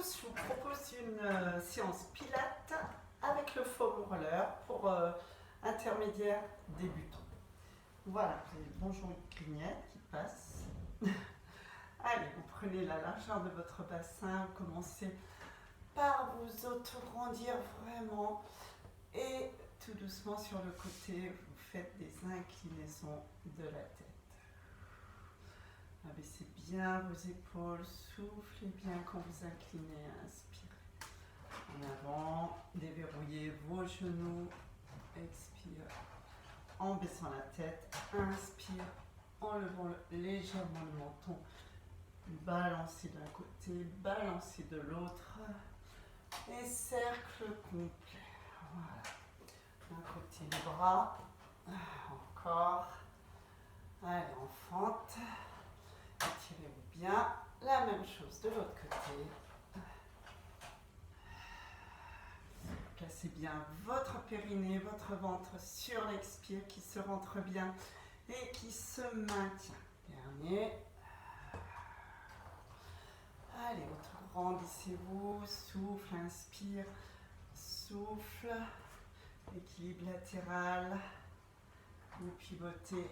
tous, je vous propose une séance pilates avec le foam roller pour intermédiaires débutants. Voilà, vous avez le bon genou de crinière qui passe. Allez, vous prenez la largeur de votre bassin, vous commencez par vous auto-grandir vraiment et tout doucement sur le côté, vous faites des inclinaisons de la tête. Abaissez bien vos épaules, soufflez bien quand vous inclinez, inspirez. En avant, déverrouillez vos genoux, expire. En baissant la tête, inspire, en levant légèrement le menton. Balancez d'un côté, balancez de l'autre. Et cercle complet. Voilà. D'un côté les bras. Encore. Allez, en fente. Étirez-vous bien. La même chose de l'autre côté. Placez bien votre périnée, votre ventre sur l'expire qui se rentre bien et qui se maintient. Dernier. Allez, grandissez-vous. Souffle, inspire. Souffle. Équilibre latéral. Vous pivotez.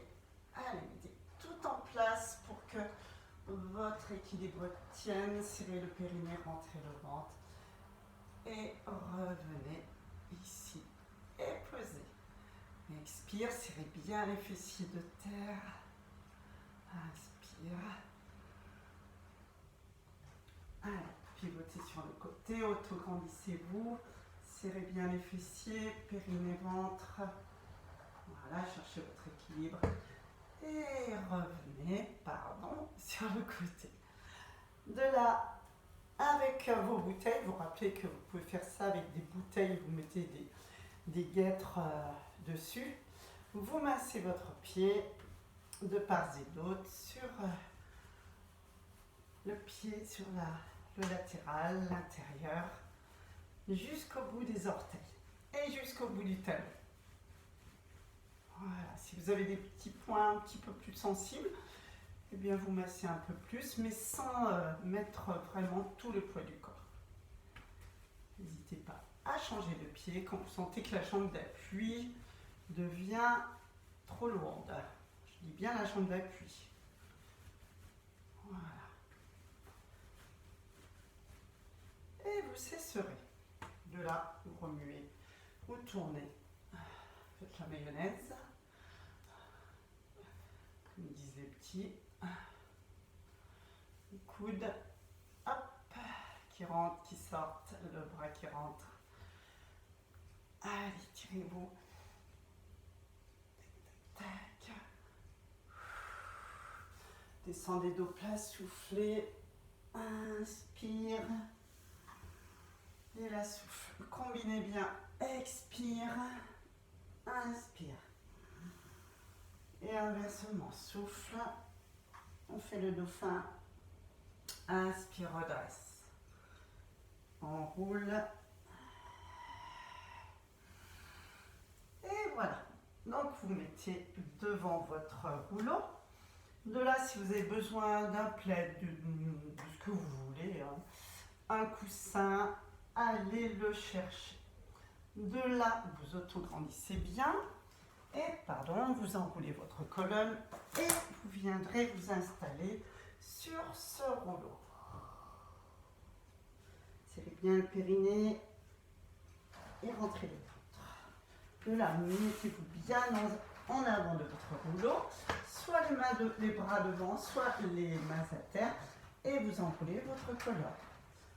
Allez, mettez tout en place pour que votre équilibre tienne. Serrez le périnée, rentrez le ventre. Et revenez ici. Et posez. Expire, serrez bien les fessiers de terre. Inspire. Allez, pivotez sur le côté, auto-grandissez-vous. Serrez bien les fessiers, périnée, ventre. Voilà, cherchez votre équilibre. Et revenez, sur le côté. De là, avec vos bouteilles, vous rappelez que vous pouvez faire ça avec des bouteilles, vous mettez des guêtres dessus. Vous massez votre pied de part et d'autre sur le pied, sur le latéral, l'intérieur, jusqu'au bout des orteils et jusqu'au bout du talon. Voilà, si vous avez des petits points un petit peu plus sensibles, eh bien vous massez un peu plus, mais sans mettre vraiment tout le poids du corps. N'hésitez pas à changer de pied quand vous sentez que la jambe d'appui devient trop lourde. Je dis bien la jambe d'appui. Voilà. Et vous cesserez. De là, vous remuez, vous tournez. Faites la mayonnaise. Comme disent les petits. Le coude, hop, qui rentre, qui sort, le bras qui rentre. Allez, tirez-vous. Tac. Descendez dos plat, soufflez. Inspire. Et là, souffle. Combinez bien. Expire. Inspire. Et inversement, souffle. On fait le dauphin. Inspire, redresse. On roule. Et voilà. Donc vous mettez devant votre rouleau. De là, si vous avez besoin d'un plaid, de ce que vous voulez, hein, un coussin, allez le chercher. De là, vous auto-grandissez bien. Et, vous enroulez votre colonne et vous viendrez vous installer sur ce rouleau. Serrez bien le périnée et rentrez le ventre. De là, mettez-vous bien en avant de votre rouleau, soit les bras devant, soit les mains à terre, et vous enroulez votre colonne.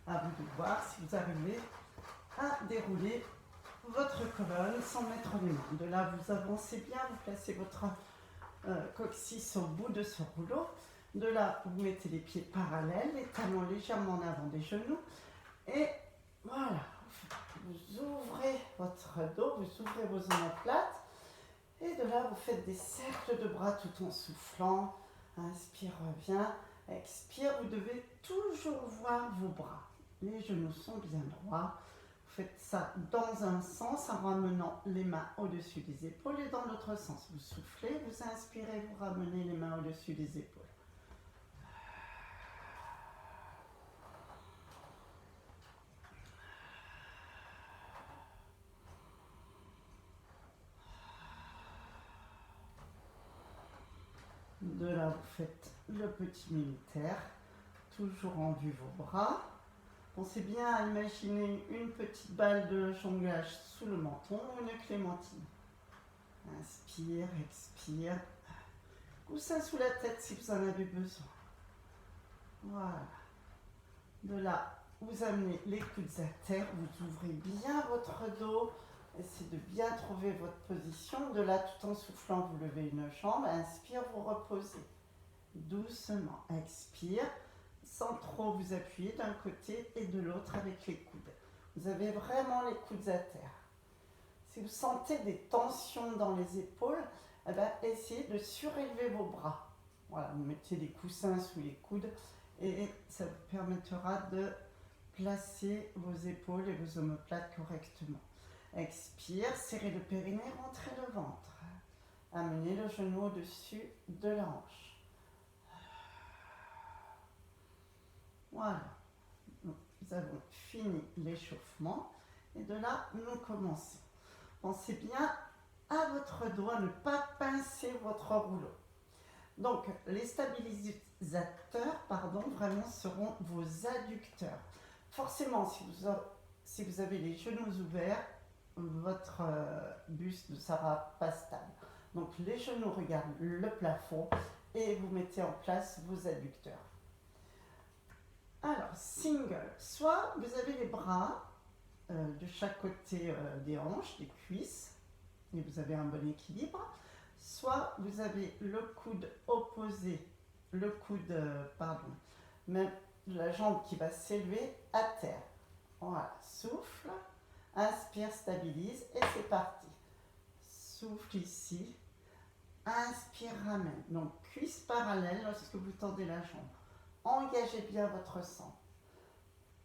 À vous de voir si vous arrivez à dérouler votre colonne sans mettre les mains. De là, vous avancez bien, vous placez votre coccyx au bout de ce rouleau. De là, vous mettez les pieds parallèles, les talons légèrement en avant des genoux. Et voilà, vous ouvrez votre dos, vous ouvrez vos omoplates. Et de là, vous faites des cercles de bras tout en soufflant. Inspire, reviens. Expire, vous devez toujours voir vos bras. Les genoux sont bien droits. Vous faites ça dans un sens en ramenant les mains au-dessus des épaules et dans l'autre sens. Vous soufflez, vous inspirez, vous ramenez les mains au-dessus des épaules. De là, vous faites le petit militaire, toujours en vue vos bras. Pensez bien à imaginer une petite balle de jonglage sous le menton ou une clémentine. Inspire, expire. Coussin sous la tête si vous en avez besoin. Voilà. De là, vous amenez les coudes à terre, vous ouvrez bien votre dos. Essayez de bien trouver votre position. De là, tout en soufflant, vous levez une jambe. Inspire, vous reposez. Doucement. Expire, sans trop vous appuyer d'un côté et de l'autre avec les coudes. Vous avez vraiment les coudes à terre. Si vous sentez des tensions dans les épaules, eh bien, essayez de surélever vos bras. Voilà, vous mettez des coussins sous les coudes et ça vous permettra de placer vos épaules et vos omoplates correctement. Expire, serrez le périnée, rentrez le ventre. Amenez le genou au-dessus de la hanche. Voilà. Donc, nous avons fini l'échauffement et de là, nous commençons. Pensez bien à votre dos, à ne pas pincer votre rouleau. Donc, les stabilisateurs, vraiment seront vos adducteurs. Forcément, si vous avez les genoux ouverts, votre buste ne sera pas stable. Donc, les genoux regardent le plafond et vous mettez en place vos adducteurs. Alors, single, soit vous avez les bras de chaque côté des hanches, des cuisses, et vous avez un bon équilibre, soit vous avez le coude opposé, même la jambe qui va s'élever à terre. Voilà, souffle, inspire, stabilise, et c'est parti. Souffle ici, inspire, ramène. Donc, cuisse parallèle lorsque vous tendez la jambe. Engagez bien votre centre.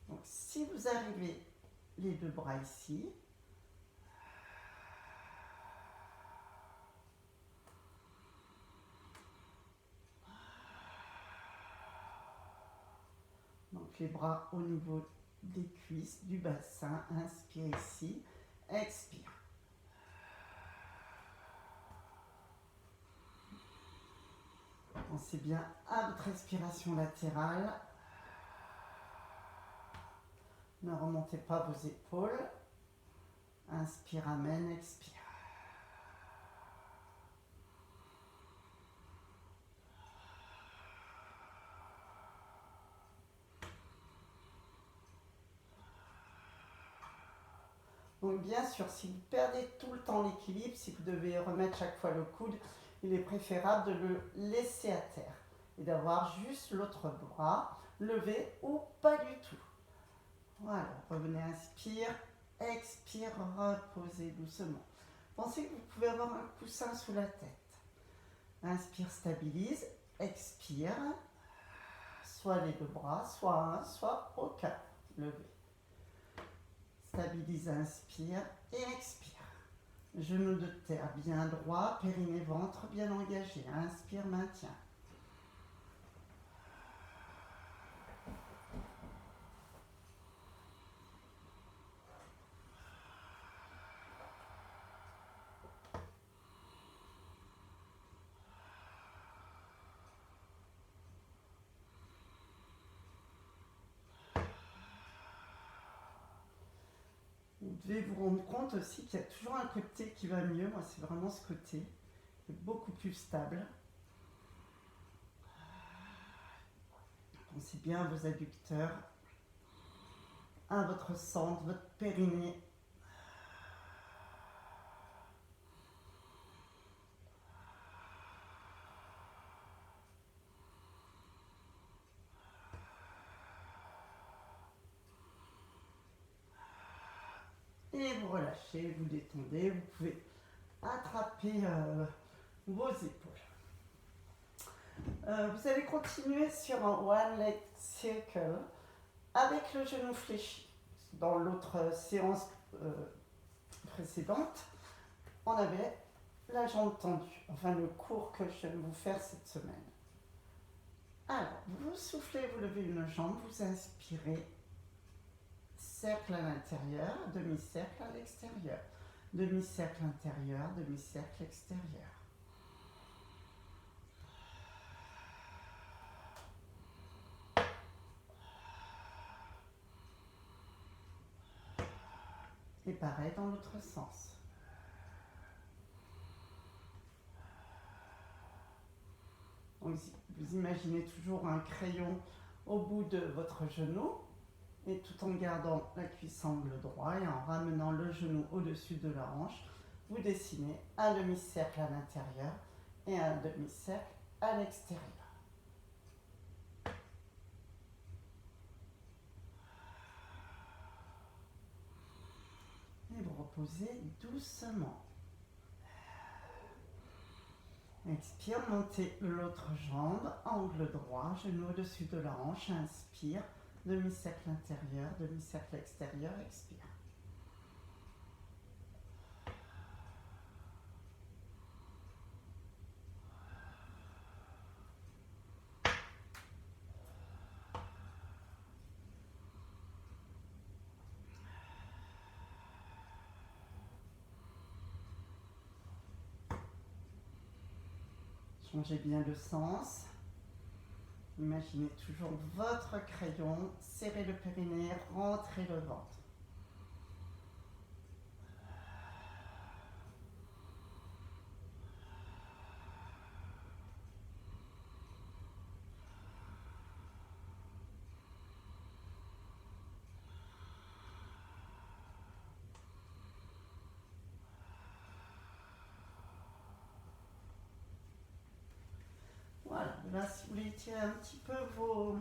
Donc, si vous arrivez les deux bras ici, donc les bras au niveau des cuisses, du bassin, inspire ici, expire. Pensez bien à votre respiration latérale. Ne remontez pas vos épaules. Inspire, amène, expire. Donc bien sûr, si vous perdez tout le temps l'équilibre, si vous devez remettre chaque fois le coude, il est préférable de le laisser à terre et d'avoir juste l'autre bras levé ou pas du tout. Voilà, revenez, inspire, expire, reposez doucement. Pensez que vous pouvez avoir un coussin sous la tête. Inspire, stabilise, expire, soit les deux bras, soit un, soit aucun, levé. Stabilise, inspire et expire. Genou de terre bien droit, périnée, ventre bien engagé. Inspire, maintien. Vous devez vous rendre compte aussi qu'il y a toujours un côté qui va mieux. Moi, c'est vraiment ce côté qui est beaucoup plus stable. Pensez bien à vos adducteurs, à votre centre, votre périnée. Et vous relâchez, vous détendez, vous pouvez attraper vos épaules. Vous allez continuer sur un One Leg Circle avec le genou fléchi. Dans l'autre séance précédente, on avait la jambe tendue, enfin le cours que je vais vous faire cette semaine. Alors, vous soufflez, vous levez une jambe, vous inspirez, cercle à l'intérieur, demi-cercle à l'extérieur, demi-cercle intérieur, demi-cercle extérieur. Et pareil dans l'autre sens. Donc, vous imaginez toujours un crayon au bout de votre genou et tout en gardant la cuisse angle droit et en ramenant le genou au-dessus de la hanche, vous dessinez un demi-cercle à l'intérieur et un demi-cercle à l'extérieur. Et vous reposez doucement. Expire, montez l'autre jambe, angle droit, genou au-dessus de la hanche, inspire, demi-cercle intérieur, demi-cercle extérieur, expire. Changez bien le sens. Imaginez toujours votre crayon, serrez le périnée, rentrez le ventre. Voilà, là si vous voulez tirer un petit peu vos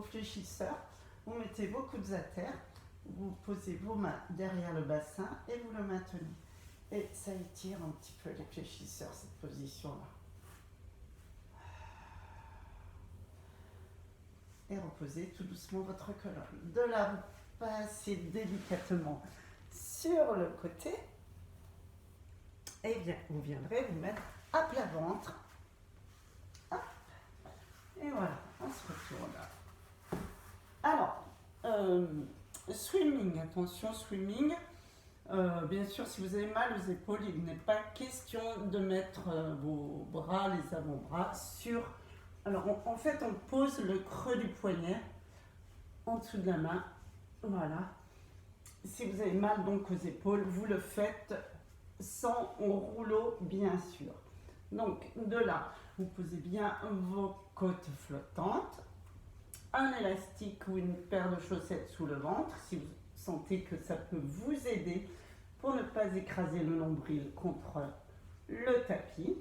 fléchisseurs, vous mettez vos coudes à terre, vous posez vos mains derrière le bassin et vous le maintenez. Et ça étire un petit peu les fléchisseurs, cette position-là. Et reposez tout doucement votre colonne. De là, vous passez délicatement sur le côté. Et bien, vous viendrez vous mettre à plat ventre. Hop. Et voilà, on se retourne. Alors, swimming, attention, swimming. Bien sûr, si vous avez mal aux épaules, il n'est pas question de mettre vos bras, les avant-bras sur... Alors, en fait, on pose le creux du poignet en dessous de la main. Voilà. Si vous avez mal donc aux épaules, vous le faites sans rouleau, bien sûr. Donc, de là, vous posez bien vos côtes flottantes. Un élastique ou une paire de chaussettes sous le ventre, si vous sentez que ça peut vous aider pour ne pas écraser le nombril contre le tapis.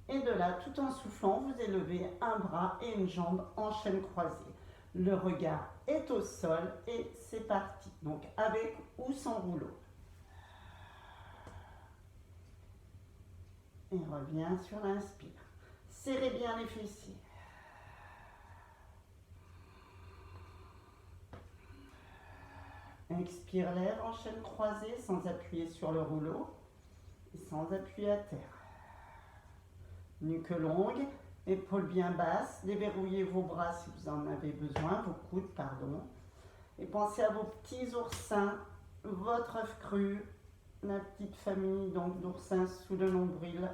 Et de là, tout en soufflant, vous élevez un bras et une jambe en chaîne croisée. Le regard est au sol et c'est parti. Donc avec ou sans rouleau. Et revient sur l'inspire. Serrez bien les fessiers. Expire l'air en chaîne croisée sans appuyer sur le rouleau et sans appuyer à terre. Nuque longue, épaules bien basses, déverrouillez vos bras si vous en avez besoin, vos coudes, pardon. Et pensez à vos petits oursins, votre œuf cru, la petite famille donc d'oursins sous le nombril.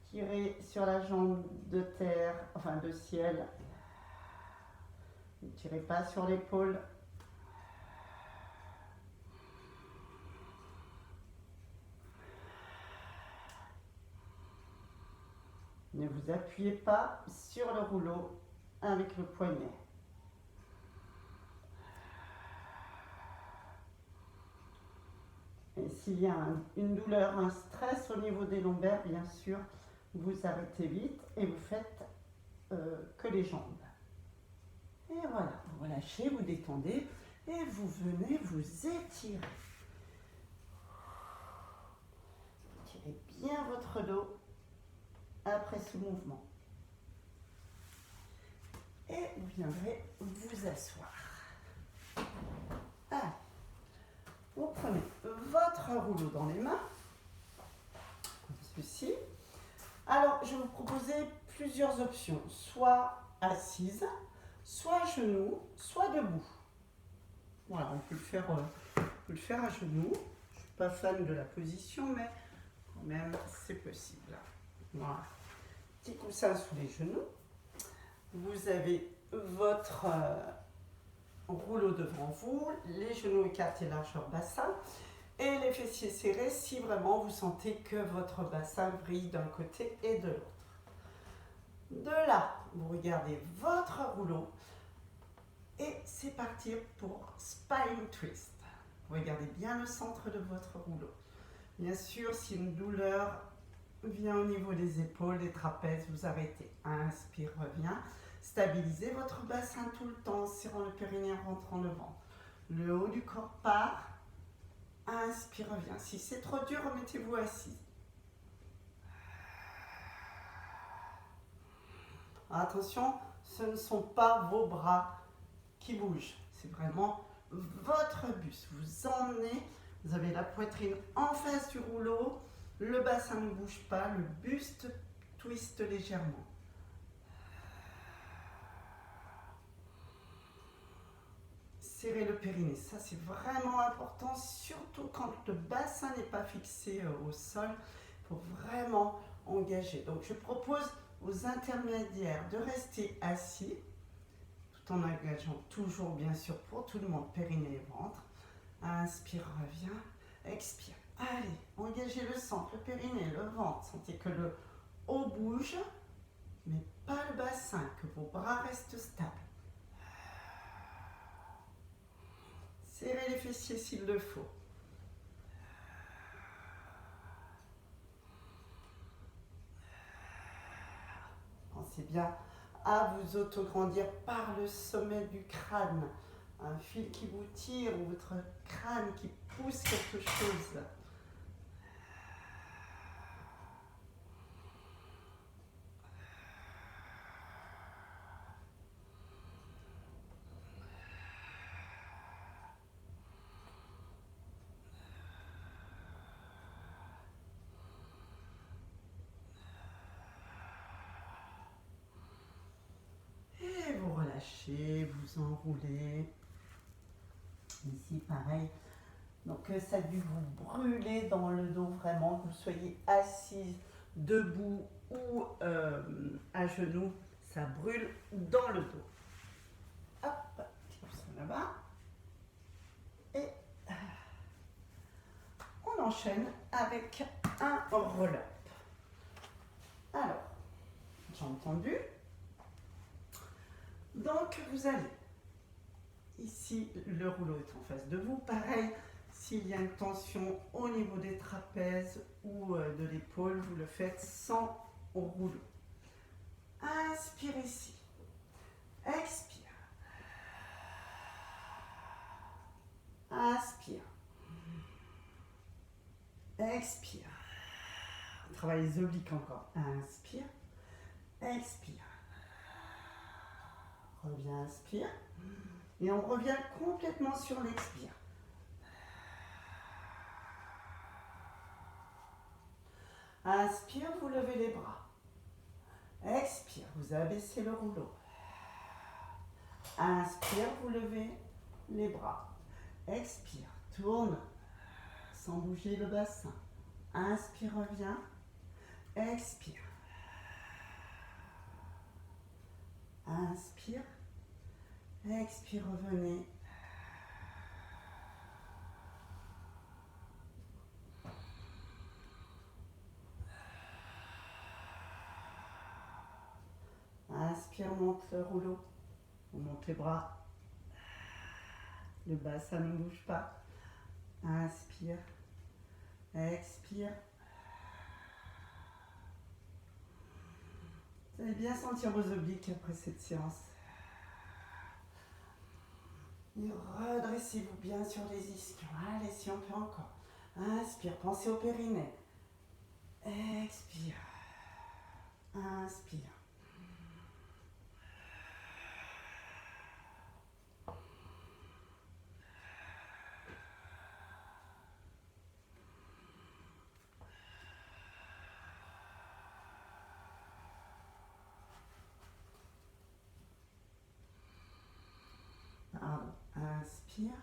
Tirez sur la jambe de terre, enfin de ciel. Ne tirez pas sur l'épaule. Ne vous appuyez pas sur le rouleau avec le poignet. Et s'il y a une douleur, un stress au niveau des lombaires, bien sûr, vous arrêtez vite et vous faites que les jambes. Et voilà, vous relâchez, vous détendez et vous venez vous étirer. Étirez bien votre dos après ce mouvement. Et vous viendrez vous asseoir. Ah. Vous prenez votre rouleau dans les mains, comme ceci. Alors, je vais vous proposer plusieurs options, soit assise, soit à genoux, soit debout. Voilà, on peut le faire à genoux. Je ne suis pas fan de la position, mais quand même, c'est possible. Voilà. Petit coussin sous les genoux. Vous avez votre rouleau devant vous, les genoux écartés largeur bassin. et les fessiers serrés si vraiment vous sentez que votre bassin brille d'un côté et de l'autre. De là, vous regardez votre rouleau et c'est parti pour Spine Twist. Regardez bien le centre de votre rouleau. Bien sûr, si une douleur vient au niveau des épaules, des trapèzes, vous arrêtez. Inspire, reviens. Stabilisez votre bassin tout le temps, serrant le périnée en rentrant le ventre. Le haut du corps part. Inspire, reviens. Si c'est trop dur, remettez-vous assis. Attention, ce ne sont pas vos bras qui bougent. C'est vraiment votre buste. Vous emmenez, vous avez la poitrine en face du rouleau, le bassin ne bouge pas, le buste twiste légèrement. Serrez le périnée, ça c'est vraiment important, surtout quand le bassin n'est pas fixé au sol. Il faut vraiment engager. Donc je propose aux intermédiaires de rester assis, tout en engageant toujours bien sûr pour tout le monde, périnée et ventre. Inspire, reviens, expire. Allez, engagez le centre, le périnée, le ventre. Sentez que le haut bouge, mais pas le bassin, que vos bras restent stables. Serrez les fessiers s'il le faut. Pensez bien à vous autograndir par le sommet du crâne. Un fil qui vous tire ou votre crâne qui pousse quelque chose. Et vous relâchez, vous enroulez. Ici, pareil. Donc, ça a dû vous brûler dans le dos, vraiment, que vous soyez assise, debout ou à genoux. Ça brûle dans le dos. Hop, petit coussin là-bas. Et on enchaîne avec un roll-up. Alors, j'ai entendu. Donc, vous allez. Ici, le rouleau est en face de vous. Pareil, s'il y a une tension au niveau des trapèzes ou de l'épaule, vous le faites sans rouleau. Inspire ici. Expire. Inspire. Expire. On travaille les obliques encore. Inspire. Expire. Reviens, inspire. Et on revient complètement sur l'expire. Inspire, vous levez les bras. Expire, vous abaissez le rouleau. Inspire, vous levez les bras. Expire, tourne sans bouger le bassin. Inspire, reviens. Expire. Inspire. Expire, revenez. Inspire, monte le rouleau. On monte les bras. Le bassin ne bouge pas. Inspire. Expire. Vous allez bien sentir vos obliques après cette séance. Et redressez-vous bien sur les ischions. Allez, si on peut encore. Inspire, pensez au périnée. Expire. Inspire. Pardon. Inspire.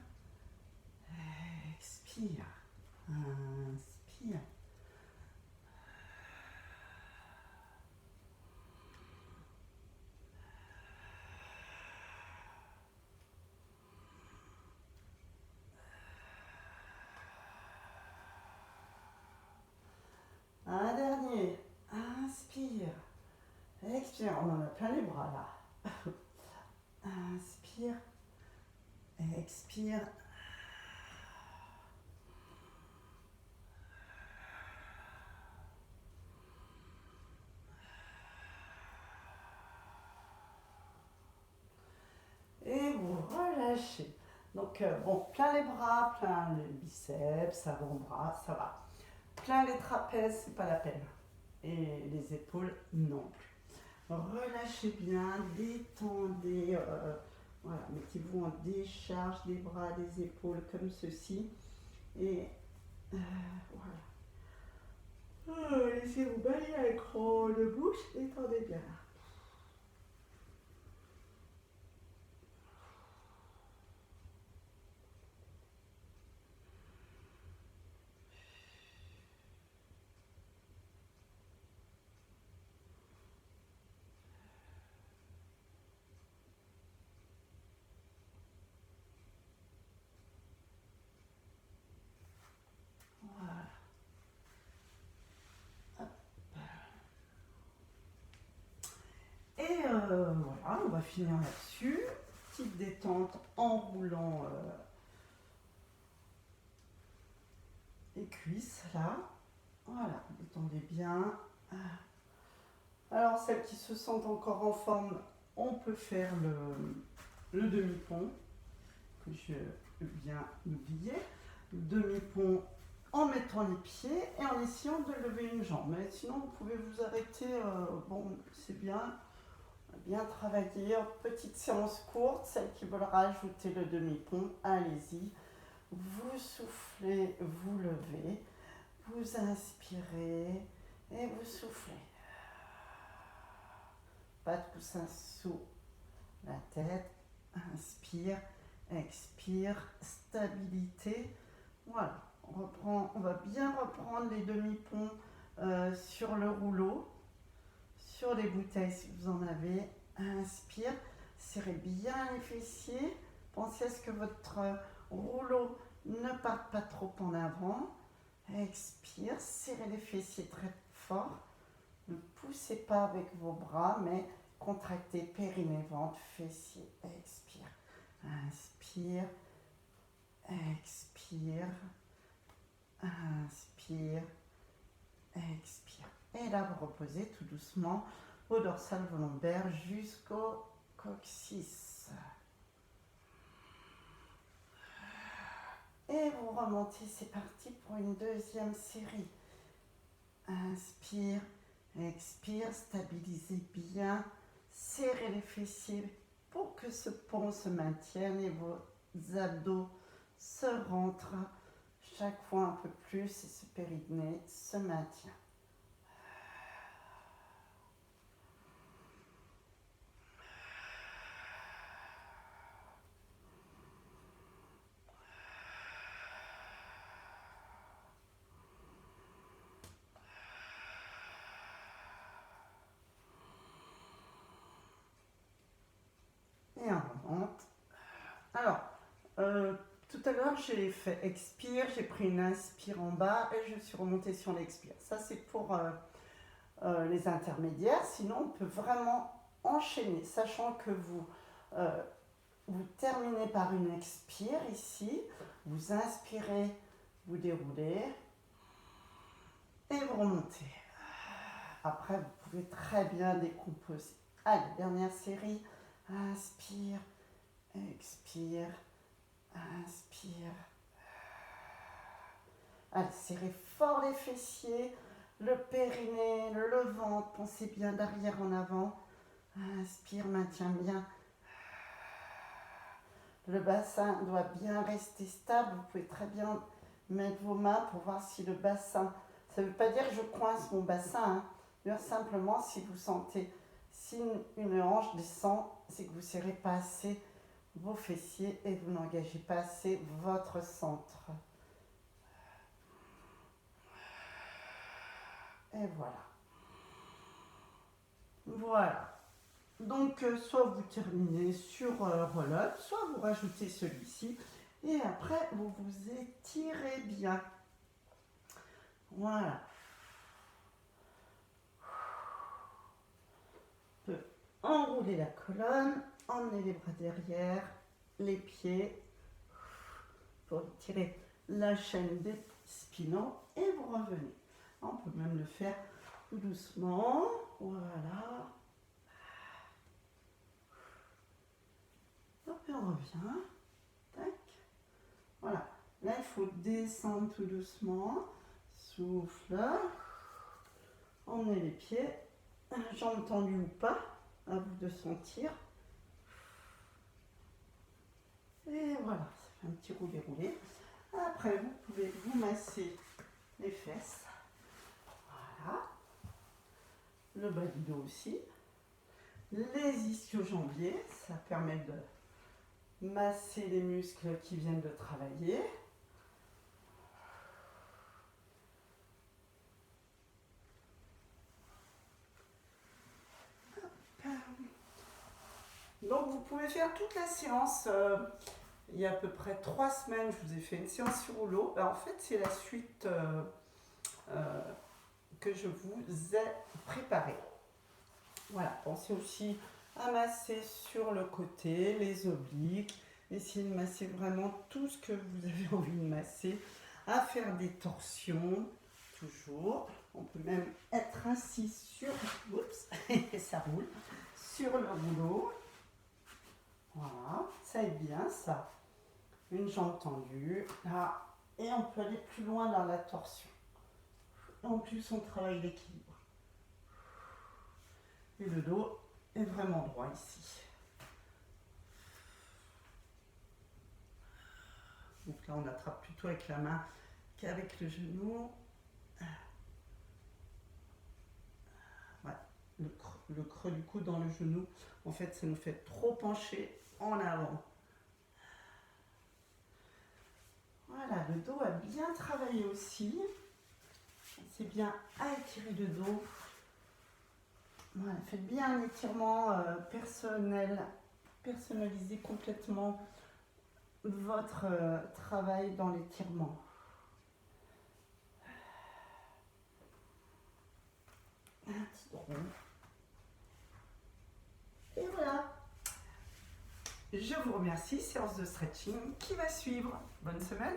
Expire. Inspire. on en a plein les bras là. Inspire, expire. Et vous relâchez. Donc, bon, plein les bras, plein les biceps, avant-bras, ça va. Plein les trapèzes, c'est pas la peine. Et les épaules, non plus. Relâchez bien, détendez. Voilà, mettez-vous en décharge des bras, des épaules, comme ceci. Et voilà. Laissez-vous balayer un cran de bouche, détendez bien. Voilà. Et voilà, on va finir là-dessus. Petite détente en roulant les cuisses là. Voilà, détendez bien. Alors celles qui se sentent encore en forme, on peut faire le demi-pont, que je viens d'oublier. Le demi-pont en mettant les pieds et en essayant de lever une jambe. Mais sinon vous pouvez vous arrêter, bon c'est bien. Bien travaillé, petite séance courte, celles qui veulent rajouter le demi-pont, allez-y. Vous soufflez, vous levez, vous inspirez et vous soufflez. Pas de coussin sous la tête, inspire, expire, stabilité. Voilà, on va bien reprendre les demi-ponts sur le rouleau. Sur les bouteilles si vous en avez, inspire, serrez bien les fessiers, pensez à ce que votre rouleau ne parte pas trop en avant, expire, serrez les fessiers très fort, ne poussez pas avec vos bras mais contractez périnée, ventre, fessiers, expire, inspire, expire, inspire, expire. Et là, vous reposez tout doucement au dorsal lombaire jusqu'au coccyx. Et vous remontez, c'est parti pour une deuxième série. Inspire, expire, stabilisez bien, serrez les fessiers pour que ce pont se maintienne et vos abdos se rentrent chaque fois un peu plus et ce périnée se maintient. Et on remonte. Alors, tout à l'heure, j'ai fait expire, j'ai pris une inspire en bas et je suis remontée sur l'expire. Ça, c'est pour les intermédiaires. Sinon, on peut vraiment enchaîner, sachant que vous terminez par une expire ici, vous inspirez, vous déroulez et vous remontez. Après, vous pouvez très bien décomposer. Allez, dernière série. Inspire, expire, inspire. Allez, serrez fort les fessiers, le périnée, le ventre. Pensez bien d'arrière en avant. Inspire, maintiens bien. Le bassin doit bien rester stable. Vous pouvez très bien mettre vos mains pour voir si le bassin... Ça ne veut pas dire que je coince mon bassin. Simplement, si vous sentez, si une hanche descend, c'est que vous ne serrez pas assez vos fessiers et vous n'engagez pas assez votre centre. Et voilà. Voilà. Donc, soit vous terminez sur roll-up, soit vous rajoutez celui-ci. Et après, vous vous étirez bien. Voilà. Enroulez la colonne, emmenez les bras derrière, les pieds pour tirer la chaîne des spinaux et vous revenez. On peut même le faire tout doucement. Voilà. Hop, et on revient. Tac. Voilà. Là, il faut descendre tout doucement. Souffle. Emmenez les pieds. Jambes tendues ou pas. À vous de sentir. Et voilà. Ça fait un petit roulé-roulé. Après, vous pouvez vous masser les fesses. Voilà. Le bas du dos aussi. Les ischio-jambiers. Ça permet de masser les muscles qui viennent de travailler. Donc vous pouvez faire toute la séance. Il y a à peu près 3 semaines, je vous ai fait une séance sur rouleau. En fait, c'est la suite que je vous ai préparée. Voilà, pensez aussi à masser sur le côté, les obliques. Essayez de masser vraiment tout ce que vous avez envie de masser. À faire des torsions, toujours. On peut même être assis sur... Oups, ça roule. Sur le rouleau. Voilà, ça aide bien ça. Une jambe tendue, là. Et on peut aller plus loin dans la torsion. En plus, on travaille l'équilibre. Et le dos est vraiment droit ici. Donc là, on attrape plutôt avec la main qu'avec le genou. Ouais, le creux du coude dans le genou, en fait, ça nous fait trop pencher en avant. Voilà, le dos a bien travaillé aussi. C'est bien à étirer le dos. Voilà, faites bien un étirement personnalisez complètement votre travail dans l'étirement. Un petit rond. Et voilà. Je vous remercie, séance de stretching qui va suivre. Bonne semaine.